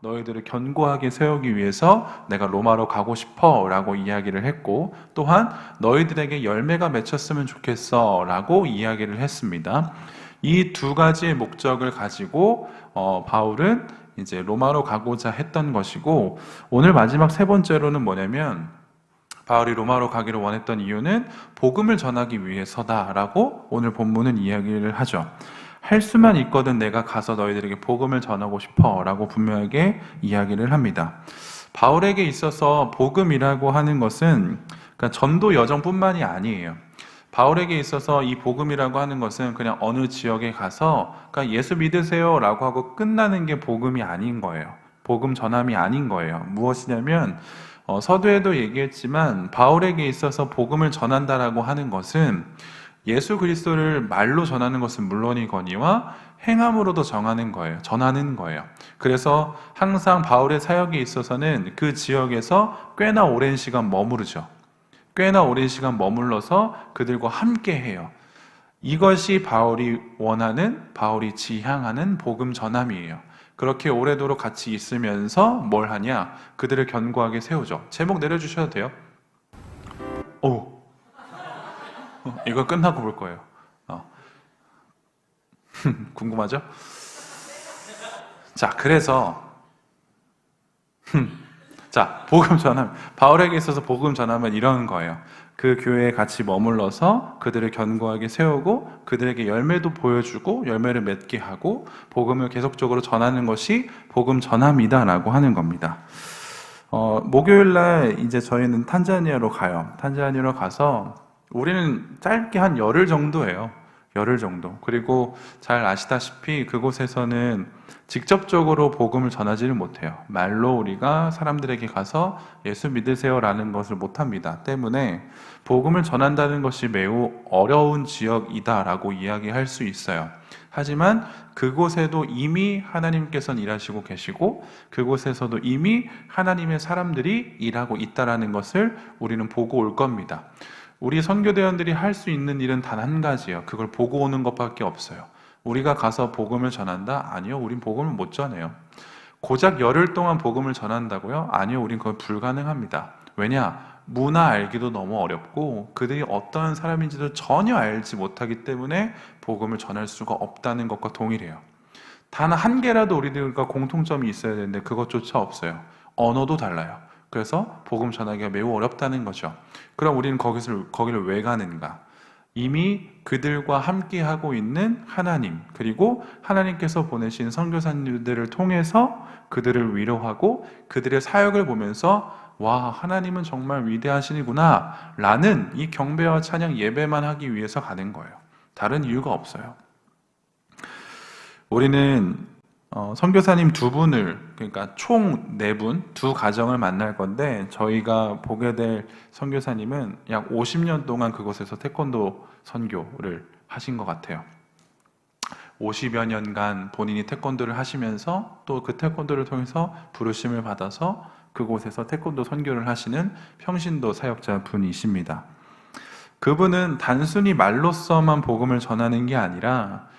너희들을 견고하게 세우기 위해서 내가 로마로 가고 싶어 라고 이야기를 했고, 또한 너희들에게 열매가 맺혔으면 좋겠어 라고 이야기를 했습니다. 이 두 가지의 목적을 가지고 바울은 이제 로마로 가고자 했던 것이고, 오늘 마지막 세 번째로는 뭐냐면, 바울이 로마로 가기를 원했던 이유는 복음을 전하기 위해서다라고 오늘 본문은 이야기를 하죠. 할 수만 있거든 내가 가서 너희들에게 복음을 전하고 싶어 라고 분명하게 이야기를 합니다. 바울에게 있어서 복음이라고 하는 것은 그러니까 전도 여정뿐만이 아니에요. 바울에게 있어서 이 복음이라고 하는 것은 그냥 어느 지역에 가서 그러니까 예수 믿으세요 라고 하고 끝나는 게 복음이 아닌 거예요. 복음 전함이 아닌 거예요. 무엇이냐면 서두에도 얘기했지만 바울에게 있어서 복음을 전한다라고 하는 것은 예수 그리스도를 말로 전하는 것은 물론이거니와 행함으로도 전하는 거예요. 그래서 항상 바울의 사역에 있어서는 그 지역에서 꽤나 오랜 시간 머무르죠. 꽤나 오랜 시간 머물러서 그들과 함께 해요. 이것이 바울이 원하는, 바울이 지향하는 복음 전함이에요. 그렇게 오래도록 같이 있으면서 뭘 하냐? 그들을 견고하게 세우죠. 제목 내려주셔도 돼요. 이거 끝나고 볼 거예요. 궁금하죠? 자, 그래서 자, 복음 전함. 바울에게 있어서 복음 전함은 이런 거예요. 그 교회에 같이 머물러서 그들을 견고하게 세우고 그들에게 열매도 보여주고 열매를 맺게 하고 복음을 계속적으로 전하는 것이 복음 전함이다라고 하는 겁니다. 목요일 날 이제 저희는 탄자니아로 가요. 탄자니아로 가서 우리는 짧게 한 열흘 정도예요. 열흘 정도. 그리고 잘 아시다시피 그곳에서는 직접적으로 복음을 전하지를 못해요. 말로 우리가 사람들에게 가서 예수 믿으세요라는 것을 못합니다. 때문에 복음을 전한다는 것이 매우 어려운 지역이다라고 이야기할 수 있어요. 하지만 그곳에도 이미 하나님께서는 일하시고 계시고 그곳에서도 이미 하나님의 사람들이 일하고 있다라는 것을 우리는 보고 올 겁니다. 우리 선교대원들이 할 수 있는 일은 단 한 가지예요. 그걸 보고 오는 것밖에 없어요. 우리가 가서 복음을 전한다? 아니요. 우린 복음을 못 전해요. 고작 열흘 동안 복음을 전한다고요? 아니요. 우린 그건 불가능합니다. 왜냐? 문화 알기도 너무 어렵고 그들이 어떠한 사람인지도 전혀 알지 못하기 때문에 복음을 전할 수가 없다는 것과 동일해요. 단 한 개라도 우리들과 공통점이 있어야 되는데 그것조차 없어요. 언어도 달라요. 그래서 복음 전하기가 매우 어렵다는 거죠. 그럼 우리는 거기를 왜 가는가? 이미 그들과 함께 하고 있는 하나님, 그리고 하나님께서 보내신 선교사님들을 통해서 그들을 위로하고 그들의 사역을 보면서 와, 하나님은 정말 위대하시구나 라는 이 경배와 찬양 예배만 하기 위해서 가는 거예요. 다른 이유가 없어요. 우리는 선교사님 두 분을, 그러니까 총 네 분, 두 가정을 만날 건데 저희가 보게 될 선교사님은 약 50년 동안 그곳에서 태권도 선교를 하신 것 같아요. 50여 년간 본인이 태권도를 하시면서 또 그 태권도를 통해서 부르심을 받아서 그곳에서 태권도 선교를 하시는 평신도 사역자 분이십니다. 그분은 단순히 말로서만 복음을 전하는 게 아니라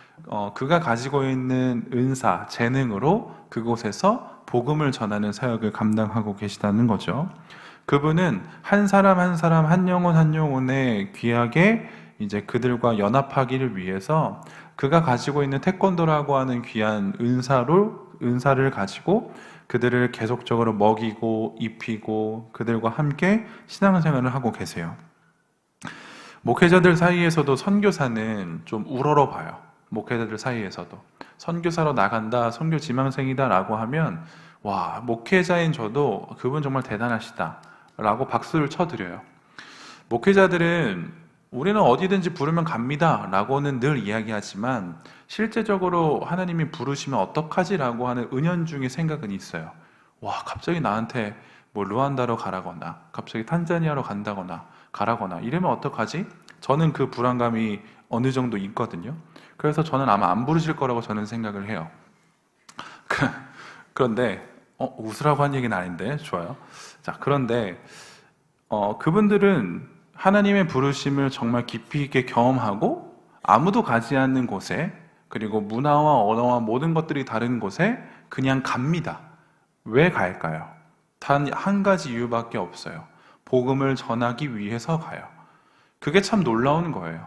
그가 가지고 있는 은사, 재능으로 그곳에서 복음을 전하는 사역을 감당하고 계시다는 거죠. 그분은 한 사람 한 사람, 한 영혼 한 영혼에 귀하게 이제 그들과 연합하기를 위해서 그가 가지고 있는 태권도라고 하는 귀한 은사를 가지고 그들을 계속적으로 먹이고 입히고 그들과 함께 신앙생활을 하고 계세요. 목회자들 사이에서도 선교사는 좀 우러러봐요. 목회자들 사이에서도 선교사로 나간다, 선교 지망생이다 라고 하면 와, 목회자인 저도 그분 정말 대단하시다 라고 박수를 쳐드려요. 목회자들은 우리는 어디든지 부르면 갑니다 라고는 늘 이야기하지만 실제적으로 하나님이 부르시면 어떡하지 라고 하는 은연중에 생각은 있어요. 와, 갑자기 나한테 뭐 루안다로 가라거나 갑자기 탄자니아로 간다거나 가라거나 이러면 어떡하지? 저는 그 불안감이 어느 정도 있거든요. 그래서 저는 아마 안 부르실 거라고 저는 생각을 해요. 그런데 웃으라고 한 얘기는 아닌데 좋아요. 자, 그런데 그분들은 하나님의 부르심을 정말 깊이 있게 경험하고 아무도 가지 않는 곳에, 그리고 문화와 언어와 모든 것들이 다른 곳에 그냥 갑니다. 왜 갈까요? 단 한 가지 이유밖에 없어요. 복음을 전하기 위해서 가요. 그게 참 놀라운 거예요.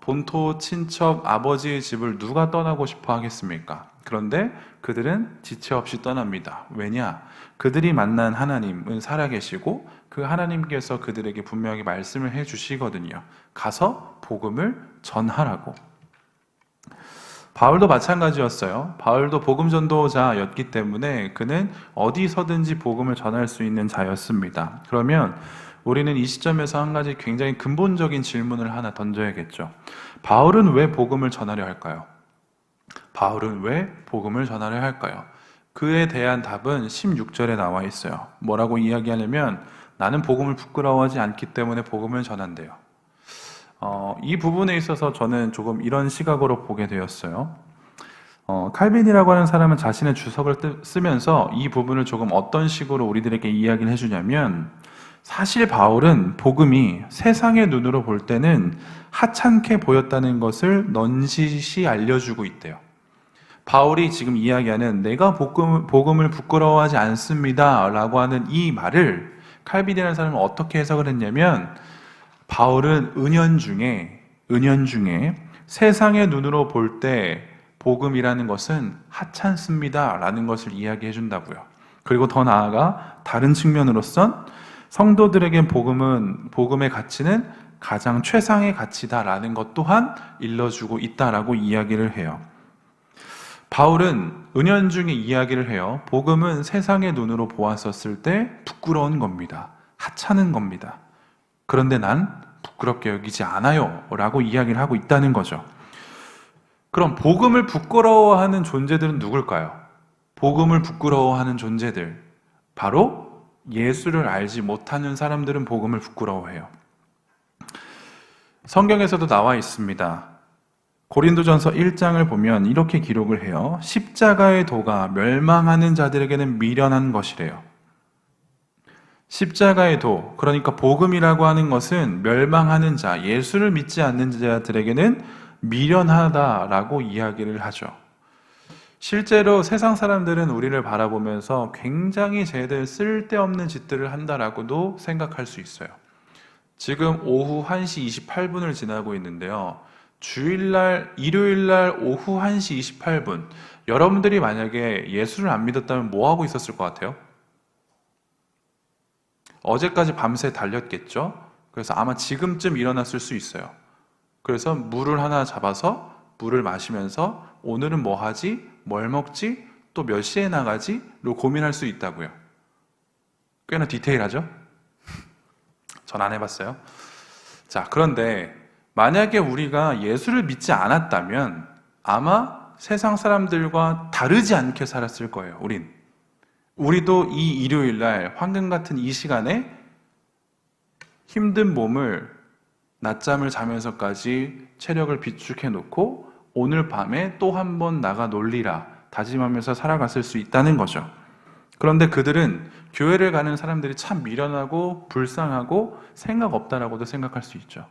본토, 친척, 아버지의 집을 누가 떠나고 싶어 하겠습니까? 그런데 그들은 지체 없이 떠납니다. 왜냐? 그들이 만난 하나님은 살아계시고 그 하나님께서 그들에게 분명히 말씀을 해주시거든요. 가서 복음을 전하라고. 바울도 마찬가지였어요. 바울도 복음 전도자였기 때문에 그는 어디서든지 복음을 전할 수 있는 자였습니다. 그러면 우리는 이 시점에서 한 가지 굉장히 근본적인 질문을 하나 던져야겠죠. 바울은 왜 복음을 전하려 할까요? 바울은 왜 복음을 전하려 할까요? 그에 대한 답은 16절에 나와 있어요. 뭐라고 이야기하냐면 나는 복음을 부끄러워하지 않기 때문에 복음을 전한대요. 이 부분에 있어서 저는 조금 이런 시각으로 보게 되었어요. 칼빈이라고 하는 사람은 자신의 주석을 쓰면서 이 부분을 조금 어떤 식으로 우리들에게 이야기를 해주냐면 사실 바울은 복음이 세상의 눈으로 볼 때는 하찮게 보였다는 것을 넌지시 알려주고 있대요. 바울이 지금 이야기하는 내가 복음을 부끄러워하지 않습니다 라고 하는 이 말을 칼빈이라는 사람은 어떻게 해석을 했냐면 바울은 은연중에 세상의 눈으로 볼 때 복음이라는 것은 하찮습니다 라는 것을 이야기해 준다고요. 그리고 더 나아가 다른 측면으로선 성도들에게 복음의 가치는 가장 최상의 가치다라는 것 또한 일러주고 있다라고 이야기를 해요. 바울은 은연중에 이야기를 해요. 복음은 세상의 눈으로 보았었을 때 부끄러운 겁니다. 하찮은 겁니다. 그런데 난 부끄럽게 여기지 않아요 라고 이야기를 하고 있다는 거죠. 그럼 복음을 부끄러워하는 존재들은 누굴까요? 복음을 부끄러워하는 존재들, 바로 예수를 알지 못하는 사람들은 복음을 부끄러워해요. 성경에서도 나와 있습니다. 고린도전서 1장을 보면 이렇게 기록을 해요. 십자가의 도가 멸망하는 자들에게는 미련한 것이래요. 십자가의 도, 그러니까 복음이라고 하는 것은 멸망하는 자, 예수를 믿지 않는 자들에게는 미련하다라고 이야기를 하죠. 실제로 세상 사람들은 우리를 바라보면서 굉장히 쟤들 쓸데없는 짓들을 한다라고도 생각할 수 있어요. 지금 오후 1시 28분을 지나고 있는데요. 일요일날 오후 1시 28분, 여러분들이 만약에 예수를 안 믿었다면 뭐 하고 있었을 것 같아요? 어제까지 밤새 달렸겠죠? 그래서 아마 지금쯤 일어났을 수 있어요. 그래서 물을 하나 잡아서 물을 마시면서 오늘은 뭐 하지? 뭘 먹지? 또 몇 시에 나가지? 로 고민할 수 있다고요. 꽤나 디테일하죠? 전 안 해봤어요. 자, 그런데 만약에 우리가 예수를 믿지 않았다면 아마 세상 사람들과 다르지 않게 살았을 거예요. 우리도 이 일요일날 황금 같은 이 시간에 힘든 몸을 낮잠을 자면서까지 체력을 비축해 놓고 오늘 밤에 또 한 번 나가 놀리라 다짐하면서 살아갔을 수 있다는 거죠. 그런데 그들은 교회를 가는 사람들이 참 미련하고 불쌍하고 생각 없다라고도 생각할 수 있죠.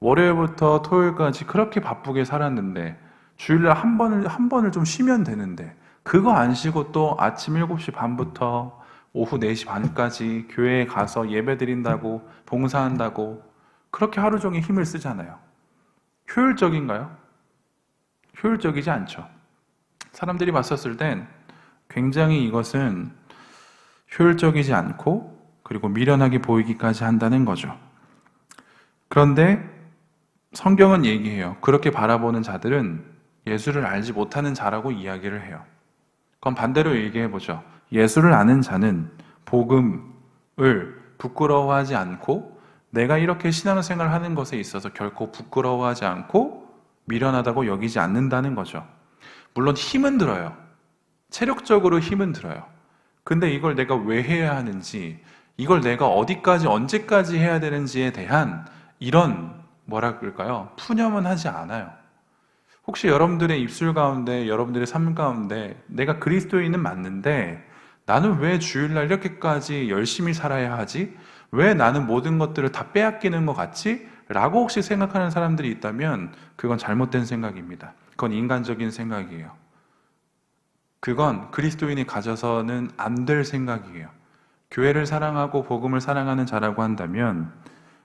월요일부터 토요일까지 그렇게 바쁘게 살았는데 주일날 한 번을 좀 쉬면 되는데 그거 안 쉬고 또 아침 7시 반부터 오후 4시 반까지 교회에 가서 예배 드린다고 봉사한다고 그렇게 하루 종일 힘을 쓰잖아요. 효율적인가요? 효율적이지 않죠. 사람들이 봤었을 땐 굉장히 이것은 효율적이지 않고 그리고 미련하게 보이기까지 한다는 거죠. 그런데 성경은 얘기해요. 그렇게 바라보는 자들은 예수를 알지 못하는 자라고 이야기를 해요. 그럼 반대로 얘기해보죠. 예수를 아는 자는 복음을 부끄러워하지 않고 내가 이렇게 신앙생활을 하는 것에 있어서 결코 부끄러워하지 않고 미련하다고 여기지 않는다는 거죠. 물론 힘은 들어요. 체력적으로 힘은 들어요. 근데 이걸 내가 왜 해야 하는지, 이걸 내가 어디까지 언제까지 해야 되는지에 대한 이런 뭐라 그럴까요? 푸념은 하지 않아요. 혹시 여러분들의 입술 가운데, 여러분들의 삶 가운데 내가 그리스도인은 맞는데 나는 왜 주일날 이렇게까지 열심히 살아야 하지? 왜 나는 모든 것들을 다 빼앗기는 것 같지? 라고 혹시 생각하는 사람들이 있다면 그건 잘못된 생각입니다. 그건 인간적인 생각이에요. 그건 그리스도인이 가져서는 안 될 생각이에요. 교회를 사랑하고 복음을 사랑하는 자라고 한다면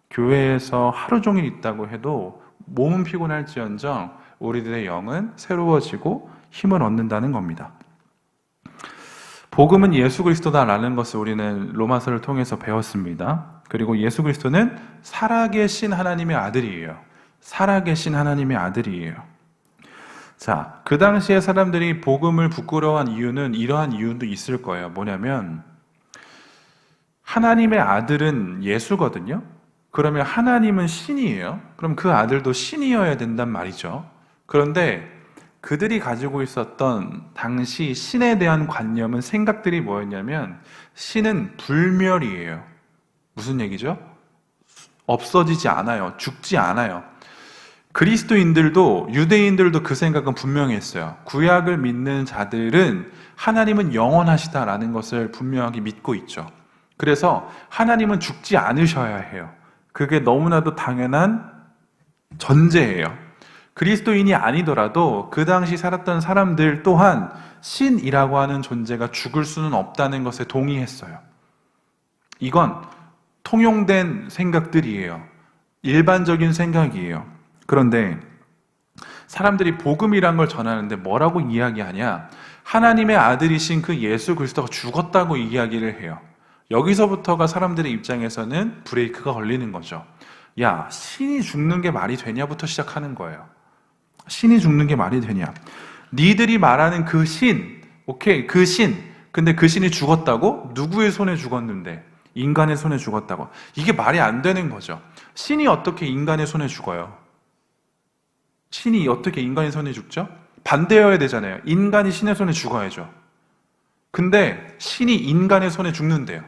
교회에서 하루 종일 있다고 해도 몸은 피곤할지언정 우리들의 영은 새로워지고 힘을 얻는다는 겁니다. 복음은 예수 그리스도다라는 것을 우리는 로마서를 통해서 배웠습니다. 그리고 예수 그리스도는 살아계신 하나님의 아들이에요. 살아계신 하나님의 아들이에요. 자, 그 당시에 사람들이 복음을 부끄러워한 이유는 이러한 이유도 있을 거예요. 뭐냐면 하나님의 아들은 예수거든요. 그러면 하나님은 신이에요. 그럼 그 아들도 신이어야 된단 말이죠. 그런데 그들이 가지고 있었던 당시 신에 대한 관념은 생각들이 뭐였냐면 신은 불멸이에요. 무슨 얘기죠? 없어지지 않아요. 죽지 않아요. 그리스도인들도 유대인들도 그 생각은 분명히 했어요. 구약을 믿는 자들은 하나님은 영원하시다라는 것을 분명하게 믿고 있죠. 그래서 하나님은 죽지 않으셔야 해요. 그게 너무나도 당연한 전제예요. 그리스도인이 아니더라도 그 당시 살았던 사람들 또한 신이라고 하는 존재가 죽을 수는 없다는 것에 동의했어요. 이건 통용된 생각들이에요. 일반적인 생각이에요. 그런데 사람들이 복음이란 걸 전하는데 뭐라고 이야기하냐? 하나님의 아들이신 그 예수 그리스도가 죽었다고 이야기를 해요. 여기서부터가 사람들의 입장에서는 브레이크가 걸리는 거죠. 야, 신이 죽는 게 말이 되냐부터 시작하는 거예요. 신이 죽는 게 말이 되냐? 니들이 말하는 그 신, 오케이, 그 신. 근데 그 신이 죽었다고? 누구의 손에 죽었는데? 인간의 손에 죽었다고. 이게 말이 안 되는 거죠. 신이 어떻게 인간의 손에 죽어요? 신이 어떻게 인간의 손에 죽죠? 반대여야 되잖아요. 인간이 신의 손에 죽어야죠. 근데 신이 인간의 손에 죽는데요.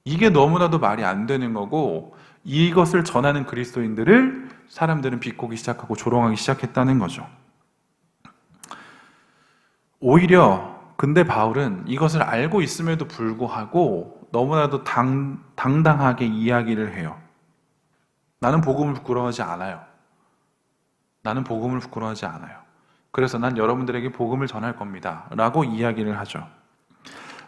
이게 너무나도 말이 안 되는 거고 이것을 전하는 그리스도인들을 사람들은 비꼬기 시작하고 조롱하기 시작했다는 거죠. 오히려 근데 바울은 이것을 알고 있음에도 불구하고 너무나도 당당하게 이야기를 해요. 나는 복음을 부끄러워하지 않아요. 나는 복음을 부끄러워하지 않아요. 그래서 난 여러분들에게 복음을 전할 겁니다. 라고 이야기를 하죠.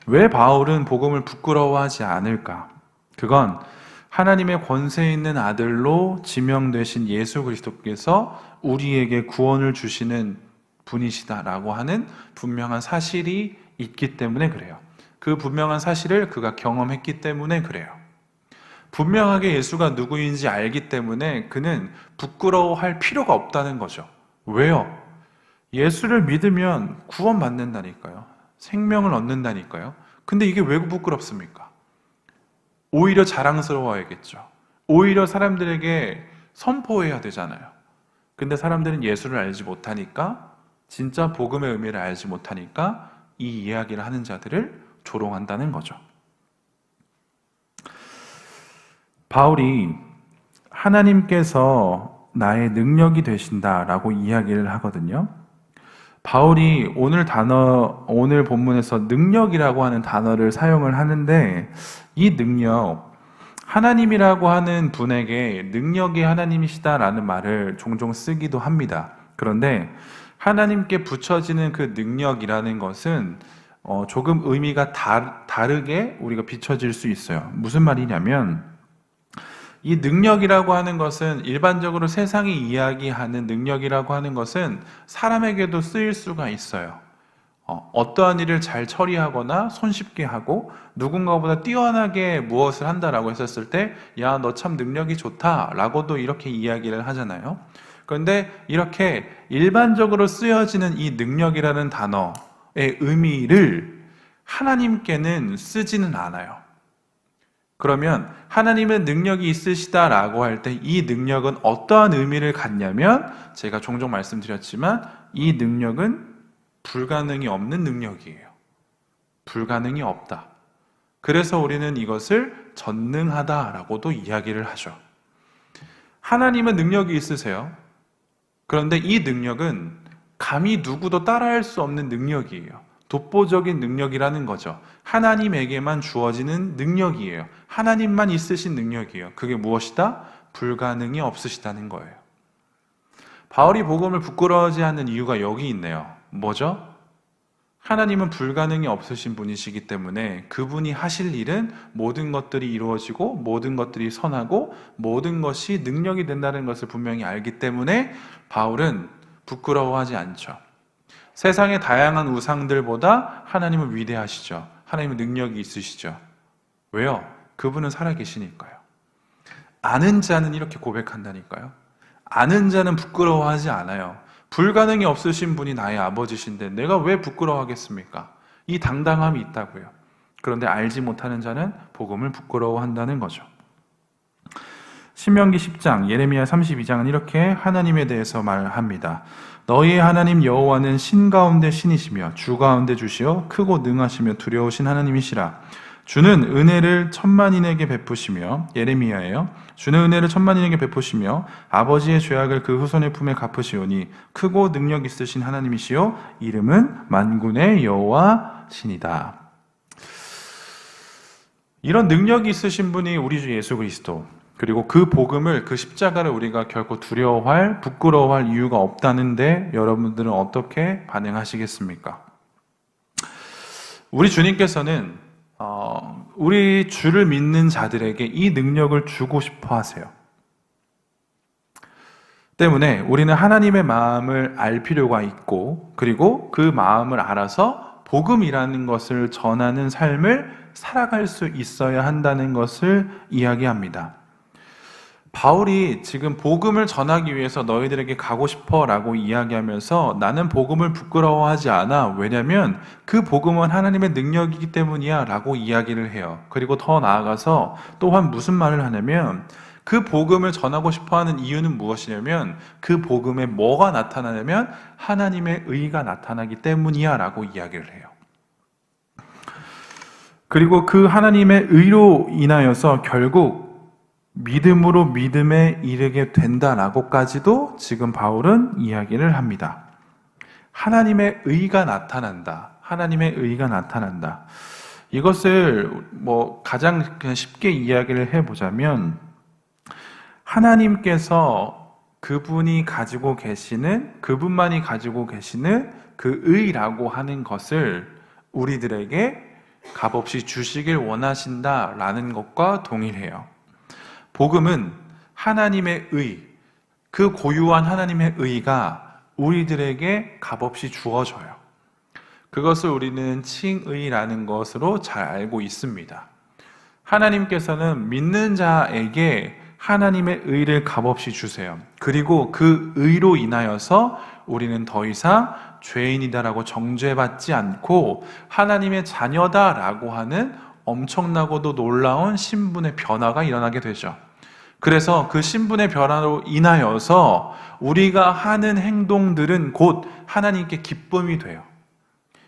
왜 바울은 복음을 부끄러워하지 않을까? 그건 하나님의 권세 있는 아들로 지명되신 예수 그리스도께서 우리에게 구원을 주시는 분이시다라고 하는 분명한 사실이 있기 때문에 그래요. 그 분명한 사실을 그가 경험했기 때문에 그래요. 분명하게 예수가 누구인지 알기 때문에 그는 부끄러워할 필요가 없다는 거죠. 왜요? 예수를 믿으면 구원받는다니까요. 생명을 얻는다니까요. 근데 이게 왜 부끄럽습니까? 오히려 자랑스러워야겠죠. 오히려 사람들에게 선포해야 되잖아요. 근데 사람들은 예수를 알지 못하니까, 진짜 복음의 의미를 알지 못하니까 이 이야기를 하는 자들을 조롱한다는 거죠. 바울이 하나님께서 나의 능력이 되신다라고 이야기를 하거든요. 바울이 오늘 본문에서 능력이라고 하는 단어를 사용을 하는데 이 능력, 하나님이라고 하는 분에게 능력이 하나님이시다라는 말을 종종 쓰기도 합니다. 그런데 하나님께 붙여지는 그 능력이라는 것은 조금 의미가 다르게 우리가 비춰질 수 있어요. 무슨 말이냐면 이 능력이라고 하는 것은 일반적으로 세상이 이야기하는 능력이라고 하는 것은 사람에게도 쓰일 수가 있어요. 어떠한 일을 잘 처리하거나 손쉽게 하고 누군가보다 뛰어나게 무엇을 한다라고 했었을 때 야, 너 참 능력이 좋다라고도 이렇게 이야기를 하잖아요. 그런데 이렇게 일반적으로 쓰여지는 이 능력이라는 단어의 의미를 하나님께는 쓰지는 않아요. 그러면 하나님은 능력이 있으시다라고 할 때 이 능력은 어떠한 의미를 갖냐면 제가 종종 말씀드렸지만 이 능력은 불가능이 없는 능력이에요. 불가능이 없다. 그래서 우리는 이것을 전능하다라고도 이야기를 하죠. 하나님은 능력이 있으세요. 그런데 이 능력은 감히 누구도 따라할 수 없는 능력이에요. 독보적인 능력이라는 거죠. 하나님에게만 주어지는 능력이에요. 하나님만 있으신 능력이에요. 그게 무엇이다? 불가능이 없으시다는 거예요. 바울이 복음을 부끄러워하지 않는 이유가 여기 있네요. 뭐죠? 하나님은 불가능이 없으신 분이시기 때문에 그분이 하실 일은 모든 것들이 이루어지고 모든 것들이 선하고 모든 것이 능력이 된다는 것을 분명히 알기 때문에 바울은 부끄러워하지 않죠. 세상의 다양한 우상들보다 하나님은 위대하시죠. 하나님은 능력이 있으시죠. 왜요? 그분은 살아계시니까요. 아는 자는 이렇게 고백한다니까요. 아는 자는 부끄러워하지 않아요. 불가능이 없으신 분이 나의 아버지신데 내가 왜 부끄러워하겠습니까? 이 당당함이 있다고요. 그런데 알지 못하는 자는 복음을 부끄러워한다는 거죠. 신명기 10장, 예레미야 32장은 이렇게 하나님에 대해서 말합니다. 너희의 하나님 여호와는 신 가운데 신이시며 주 가운데 주시어 크고 능하시며 두려우신 하나님이시라. 주는 은혜를 천만인에게 베푸시며, 예레미야예요. 주는 은혜를 천만인에게 베푸시며 아버지의 죄악을 그 후손의 품에 갚으시오니 크고 능력 있으신 하나님이시요 이름은 만군의 여호와시니다. 이런 능력이 있으신 분이 우리 주 예수 그리스도, 그리고 그 복음을, 그 십자가를 우리가 결코 두려워할, 부끄러워할 이유가 없다는데 여러분들은 어떻게 반응하시겠습니까? 우리 주님께서는 우리 주를 믿는 자들에게 이 능력을 주고 싶어 하세요. 때문에 우리는 하나님의 마음을 알 필요가 있고, 그리고 그 마음을 알아서 복음이라는 것을 전하는 삶을 살아갈 수 있어야 한다는 것을 이야기합니다. 바울이 지금 복음을 전하기 위해서 너희들에게 가고 싶어 라고 이야기하면서 나는 복음을 부끄러워하지 않아. 왜냐하면 그 복음은 하나님의 능력이기 때문이야 라고 이야기를 해요. 그리고 더 나아가서 또한 무슨 말을 하냐면 그 복음을 전하고 싶어 하는 이유는 무엇이냐면 그 복음에 뭐가 나타나냐면 하나님의 의가 나타나기 때문이야 라고 이야기를 해요. 그리고 그 하나님의 의로 인하여서 결국 믿음으로 믿음에 이르게 된다라고까지도 지금 바울은 이야기를 합니다. 하나님의 의가 나타난다. 하나님의 의가 나타난다. 이것을 가장 그냥 쉽게 이야기를 해보자면 하나님께서 그분만이 가지고 계시는 그 의라고 하는 것을 우리들에게 값없이 주시길 원하신다라는 것과 동일해요. 복음은 하나님의 의, 그 고유한 하나님의 의가 우리들에게 값없이 주어져요. 그것을 우리는 칭의라는 것으로 잘 알고 있습니다. 하나님께서는 믿는 자에게 하나님의 의를 값없이 주세요. 그리고 그 의로 인하여서 우리는 더 이상 죄인이다라고 정죄받지 않고 하나님의 자녀다라고 하는 엄청나고도 놀라운 신분의 변화가 일어나게 되죠. 그래서 그 신분의 변화로 인하여서 우리가 하는 행동들은 곧 하나님께 기쁨이 돼요.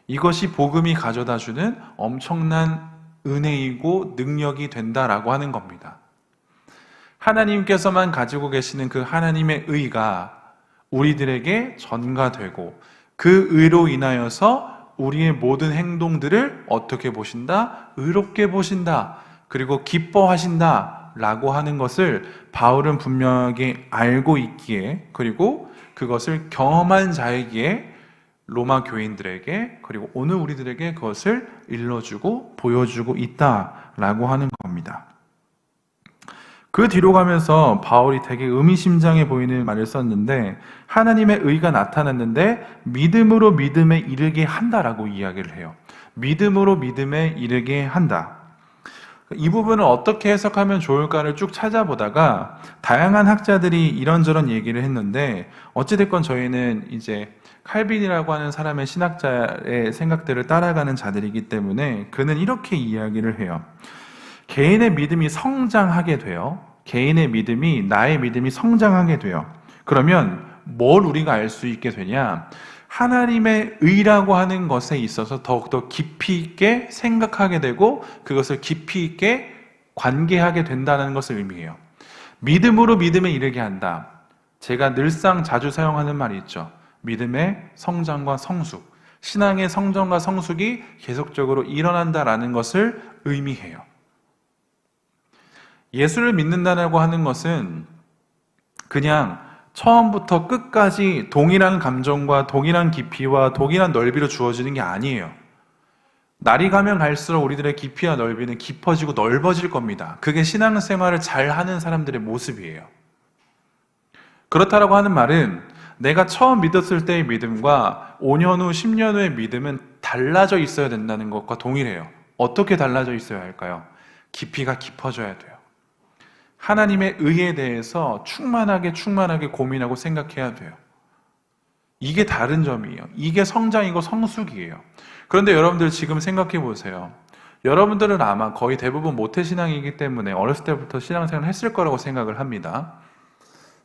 이것이 복음이 가져다주는 엄청난 은혜이고 능력이 된다라고 하는 겁니다. 하나님께서만 가지고 계시는 그 하나님의 의가 우리들에게 전가되고 그 의로 인하여서 우리의 모든 행동들을 어떻게 보신다? 의롭게 보신다. 그리고 기뻐하신다. 라고 하는 것을 바울은 분명하게 알고 있기에, 그리고 그것을 경험한 자에게, 로마 교인들에게, 그리고 오늘 우리들에게 그것을 일러주고 보여주고 있다라고 하는 겁니다. 그 뒤로 가면서 바울이 되게 의미심장해 보이는 말을 썼는데 하나님의 의가 나타났는데 믿음으로 믿음에 이르게 한다라고 이야기를 해요. 믿음으로 믿음에 이르게 한다. 이 부분을 어떻게 해석하면 좋을까를 쭉 찾아보다가 다양한 학자들이 이런저런 얘기를 했는데 어찌됐건 저희는 이제 칼빈이라고 하는 사람의 신학자의 생각들을 따라가는 자들이기 때문에 그는 이렇게 이야기를 해요. 개인의 믿음이 성장하게 돼요. 나의 믿음이 성장하게 돼요. 그러면 뭘 우리가 알 수 있게 되냐? 하나님의 의라고 하는 것에 있어서 더욱더 깊이 있게 생각하게 되고 그것을 깊이 있게 관계하게 된다는 것을 의미해요. 믿음으로 믿음에 이르게 한다. 제가 늘상 자주 사용하는 말이 있죠. 믿음의 성장과 성숙, 신앙의 성장과 성숙이 계속적으로 일어난다라는 것을 의미해요. 예수를 믿는다라고 하는 것은 그냥 처음부터 끝까지 동일한 감정과 동일한 깊이와 동일한 넓이로 주어지는 게 아니에요. 날이 가면 갈수록 우리들의 깊이와 넓이는 깊어지고 넓어질 겁니다. 그게 신앙생활을 잘하는 사람들의 모습이에요. 그렇다라고 하는 말은 내가 처음 믿었을 때의 믿음과 5년 후, 10년 후의 믿음은 달라져 있어야 된다는 것과 동일해요. 어떻게 달라져 있어야 할까요? 깊이가 깊어져야 돼요. 하나님의 의에 대해서 충만하게 고민하고 생각해야 돼요. 이게 다른 점이에요. 이게 성장이고 성숙이에요. 그런데 여러분들 지금 생각해 보세요. 여러분들은 아마 거의 대부분 모태신앙이기 때문에 어렸을 때부터 신앙생활을 했을 거라고 생각을 합니다.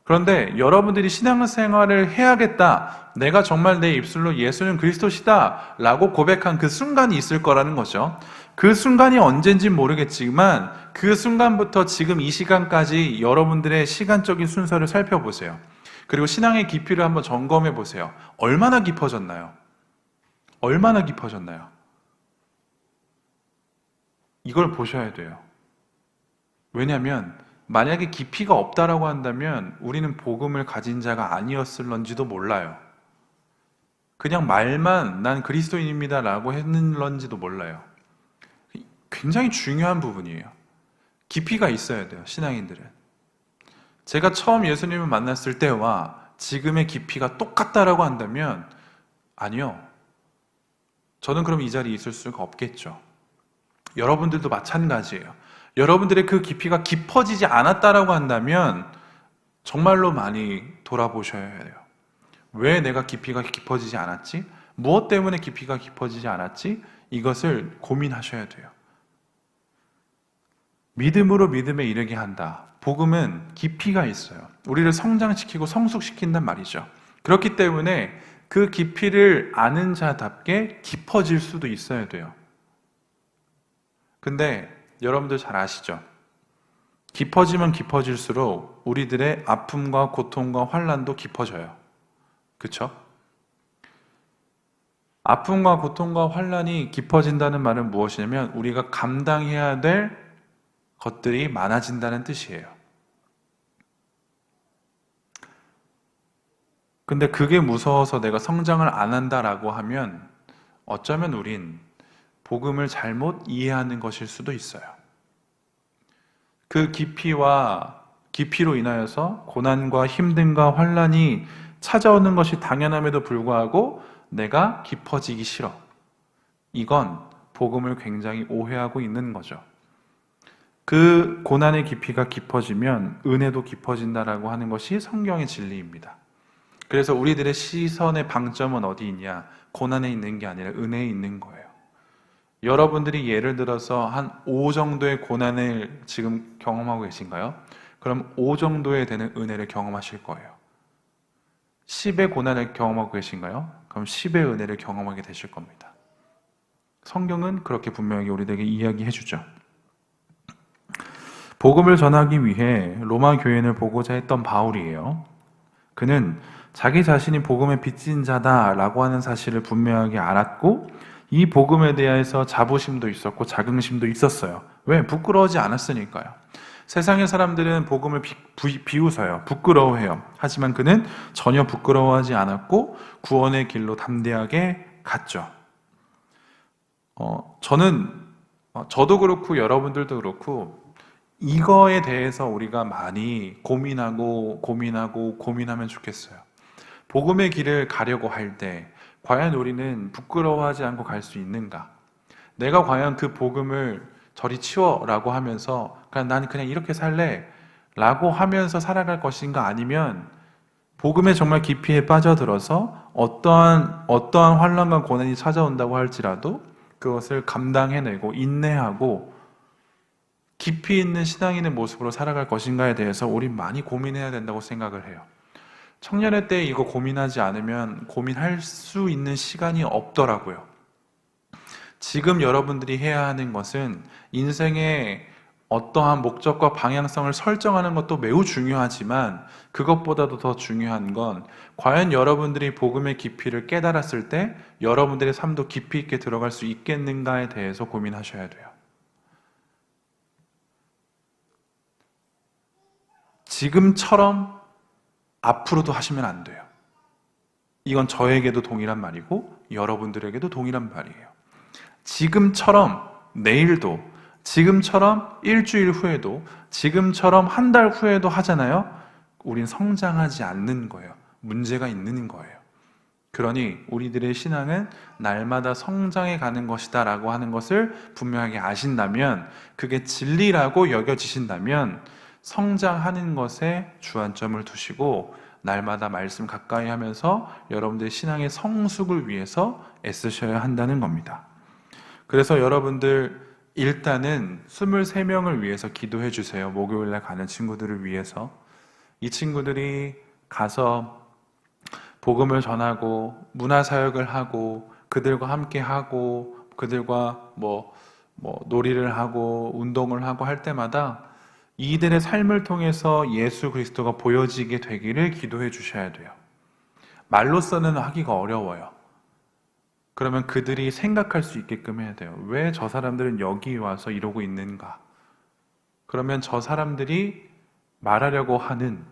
그런데 여러분들이 신앙생활을 해야겠다, 내가 정말 내 입술로 예수는 그리스도시다 라고 고백한 그 순간이 있을 거라는 거죠. 그 순간이 언젠지 모르겠지만 그 순간부터 지금 이 시간까지 여러분들의 시간적인 순서를 살펴보세요. 그리고 신앙의 깊이를 한번 점검해 보세요. 얼마나 깊어졌나요? 얼마나 깊어졌나요? 이걸 보셔야 돼요. 왜냐하면 만약에 깊이가 없다라고 한다면 우리는 복음을 가진 자가 아니었을런지도 몰라요. 그냥 말만 난 그리스도인입니다 라고 했는런지도 몰라요. 굉장히 중요한 부분이에요. 깊이가 있어야 돼요, 신앙인들은. 제가 처음 예수님을 만났을 때와 지금의 깊이가 똑같다라고 한다면 아니요. 저는 그럼 이 자리에 있을 수가 없겠죠. 여러분들도 마찬가지예요. 여러분들의 그 깊이가 깊어지지 않았다라고 한다면 정말로 많이 돌아보셔야 해요. 왜 내가 깊이가 깊어지지 않았지? 무엇 때문에 깊이가 깊어지지 않았지? 이것을 고민하셔야 돼요. 믿음으로 믿음에 이르게 한다. 복음은 깊이가 있어요. 우리를 성장시키고 성숙시킨단 말이죠. 그렇기 때문에 그 깊이를 아는 자답게 깊어질 수도 있어야 돼요. 근데 여러분들 잘 아시죠? 깊어지면 깊어질수록 우리들의 아픔과 고통과 환난도 깊어져요. 그렇죠? 아픔과 고통과 환난이 깊어진다는 말은 무엇이냐면 우리가 감당해야 될 것들이 많아진다는 뜻이에요. 근데 그게 무서워서 내가 성장을 안 한다라고 하면 어쩌면 우린 복음을 잘못 이해하는 것일 수도 있어요. 그 깊이로 인하여서 고난과 힘듦과 환난이 찾아오는 것이 당연함에도 불구하고 내가 깊어지기 싫어. 이건 복음을 굉장히 오해하고 있는 거죠. 그 고난의 깊이가 깊어지면 은혜도 깊어진다라고 하는 것이 성경의 진리입니다. 그래서 우리들의 시선의 방점은 어디 있냐? 고난에 있는 게 아니라 은혜에 있는 거예요. 여러분들이 예를 들어서 한 5 정도의 고난을 지금 경험하고 계신가요? 그럼 5 정도에 되는 은혜를 경험하실 거예요. 10의 고난을 경험하고 계신가요? 그럼 10의 은혜를 경험하게 되실 겁니다. 성경은 그렇게 분명하게 우리들에게 이야기해 주죠. 복음을 전하기 위해 로마 교인을 보고자 했던 바울이에요. 그는 자기 자신이 복음의 빚진 자다라고 하는 사실을 분명하게 알았고 이 복음에 대해서 자부심도 있었고 자긍심도 있었어요. 왜? 부끄러워하지 않았으니까요. 세상의 사람들은 복음을 비웃어요. 부끄러워해요. 하지만 그는 전혀 부끄러워하지 않았고 구원의 길로 담대하게 갔죠. 저도 그렇고 여러분들도 그렇고 이거에 대해서 우리가 많이 고민하면 좋겠어요. 복음의 길을 가려고 할 때 과연 우리는 부끄러워하지 않고 갈 수 있는가? 내가 과연 그 복음을 저리 치워라고 하면서 나는 그냥 이렇게 살래 라고 하면서 살아갈 것인가? 아니면 복음에 정말 깊이에 빠져들어서 어떠한 환난과 고난이 찾아온다고 할지라도 그것을 감당해내고 인내하고 깊이 있는 신앙인의 모습으로 살아갈 것인가에 대해서 우리 많이 고민해야 된다고 생각을 해요. 청년의 때 이거 고민하지 않으면 고민할 수 있는 시간이 없더라고요. 지금 여러분들이 해야 하는 것은 인생의 어떠한 목적과 방향성을 설정하는 것도 매우 중요하지만 그것보다도 더 중요한 건 과연 여러분들이 복음의 깊이를 깨달았을 때 여러분들의 삶도 깊이 있게 들어갈 수 있겠는가에 대해서 고민하셔야 돼요. 지금처럼 앞으로도 하시면 안 돼요. 이건 저에게도 동일한 말이고 여러분들에게도 동일한 말이에요. 지금처럼 내일도, 지금처럼 일주일 후에도, 지금처럼 한 달 후에도 하잖아요. 우린 성장하지 않는 거예요. 문제가 있는 거예요. 그러니 우리들의 신앙은 날마다 성장해 가는 것이다 라고 하는 것을 분명하게 아신다면, 그게 진리라고 여겨지신다면 성장하는 것에 주안점을 두시고 날마다 말씀 가까이 하면서 여러분들의 신앙의 성숙을 위해서 애쓰셔야 한다는 겁니다. 그래서 여러분들 일단은 23명을 위해서 기도해 주세요. 목요일날 가는 친구들을 위해서. 이 친구들이 가서 복음을 전하고 문화사역을 하고 그들과 함께 하고 그들과 놀이를 하고 운동을 하고 할 때마다 이들의 삶을 통해서 예수 그리스도가 보여지게 되기를 기도해 주셔야 돼요. 말로서는 하기가 어려워요. 그러면 그들이 생각할 수 있게끔 해야 돼요. 왜 저 사람들은 여기 와서 이러고 있는가? 그러면 저 사람들이 말하려고 하는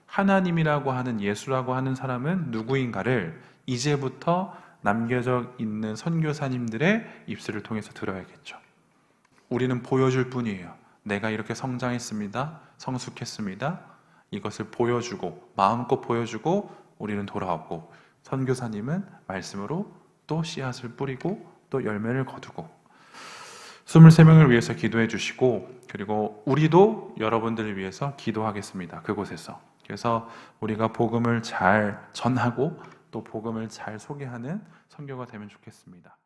하나님이라고 하는 예수라고 하는 사람은 누구인가를 이제부터 남겨져 있는 선교사님들의 입술을 통해서 들어야겠죠. 우리는 보여줄 뿐이에요. 내가 이렇게 성장했습니다. 성숙했습니다. 이것을 보여주고 마음껏 보여주고 우리는 돌아오고, 선교사님은 말씀으로 또 씨앗을 뿌리고 또 열매를 거두고. 23명을 위해서 기도해 주시고, 그리고 우리도 여러분들을 위해서 기도하겠습니다. 그곳에서. 그래서 우리가 복음을 잘 전하고 또 복음을 잘 소개하는 선교가 되면 좋겠습니다.